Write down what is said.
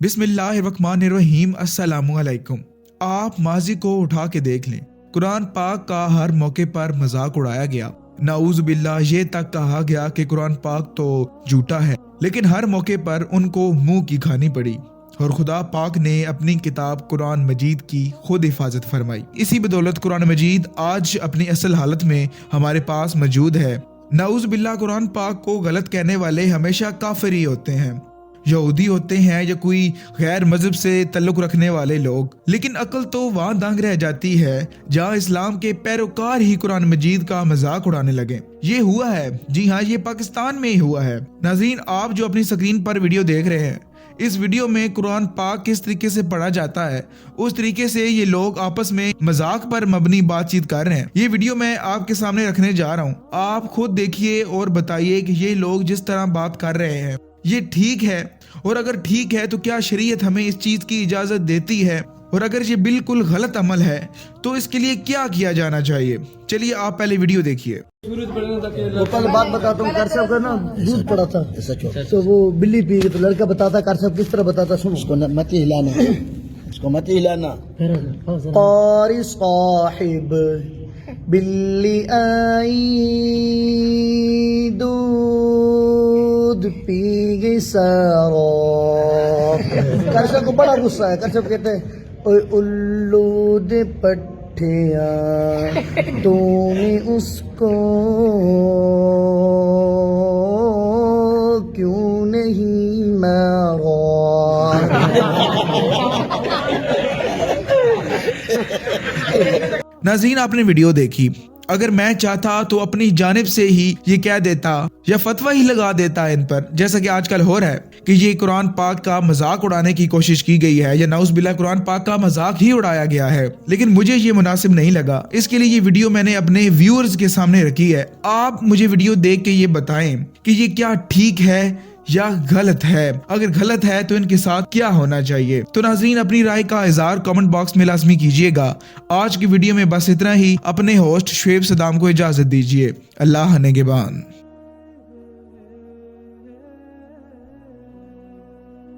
बिस्मिल्लाहिर्रहमानिर्रहीम। अस्सलामुअलैकुम। आप माजी को उठा के देख लें, कुरान पाक का हर मौके पर मजाक उड़ाया गया। नाउज़ बिल्लाह, ये तक कहा गया कि कुरान पाक तो झूठा है, लेकिन हर मौके पर उनको मुंह की खानी पड़ी और खुदा पाक ने अपनी किताब कुरान मजीद की खुद हिफाजत फरमाई। इसी बदौलत कुरान मजीद आज अपनी असल हालत में हमारे पास मौजूद है। नाउज़ बिल्लाह, कुरान पाक को गलत कहने वाले हमेशा काफिर ही होते हैं, यहूदी होते हैं या कोई गैर मजहब से ताल्लुक रखने वाले लोग। लेकिन अक्ल तो वहाँ दंग रह जाती है जहाँ इस्लाम के पैरोकार ही कुरान मजीद का मजाक उड़ाने लगे। ये हुआ है, जी हाँ, ये पाकिस्तान में ही हुआ है। नाज़रीन, आप जो अपनी स्क्रीन पर वीडियो देख रहे हैं, इस वीडियो में कुरान पाक किस तरीके से पढ़ा जाता है, उस तरीके से ये लोग आपस में मजाक पर मबनी बातचीत कर रहे हैं। ये वीडियो मैं आपके सामने रखने जा रहा हूँ, आप खुद देखिए और बताइए कि ये लोग जिस तरह बात कर रहे हैं ये ठीक है, और अगर ठीक है तो क्या शरीयत हमें इस चीज की इजाजत देती है, और अगर ये बिल्कुल गलत अमल है तो इसके लिए क्या किया जाना चाहिए। चलिए आप पहले वीडियो देखिए। वो कल बात बताता हूँ, कारसाब का ना दूध पड़ा था तो वो बिल्ली पी गई, तो लड़का बताता कारसाब किस तरह बताता, सुनो। उसको मत हिलाना, उसको मत हिलाना। कारी साहिब बिल्ली आई दूध पी गई सारा। कारसाब को बड़ा गुस्सा है। कारसाब कहते हैं, ओए उल्लू दे पट्ठिया तूने उसको क्यों नहीं मारा। नाज़रीन, आपने वीडियो देखी। अगर मैं चाहता तो अपनी जानिब से ही ये कह देता या फतवा ही लगा देता इन पर, जैसा कि आजकल हो रहा है कि ये कुरान पाक का मजाक उड़ाने की कोशिश की गई है या नाउज़ बिल्लाह कुरान पाक का मजाक ही उड़ाया गया है। लेकिन मुझे ये मुनासिब नहीं लगा, इसके लिए ये वीडियो मैंने अपने व्यूअर्स के सामने रखी है। आप मुझे वीडियो देख के ये बताएं कि ये क्या ठीक है या गलत है। अगर गलत है तो इनके साथ क्या होना चाहिए। तो नाज़रीन, अपनी राय का इज़हार कमेंट बॉक्स में लाजमी कीजिएगा। आज की वीडियो में बस इतना ही। अपने होस्ट शुएब सदाम को इजाजत दीजिए। अल्लाह निगहबान।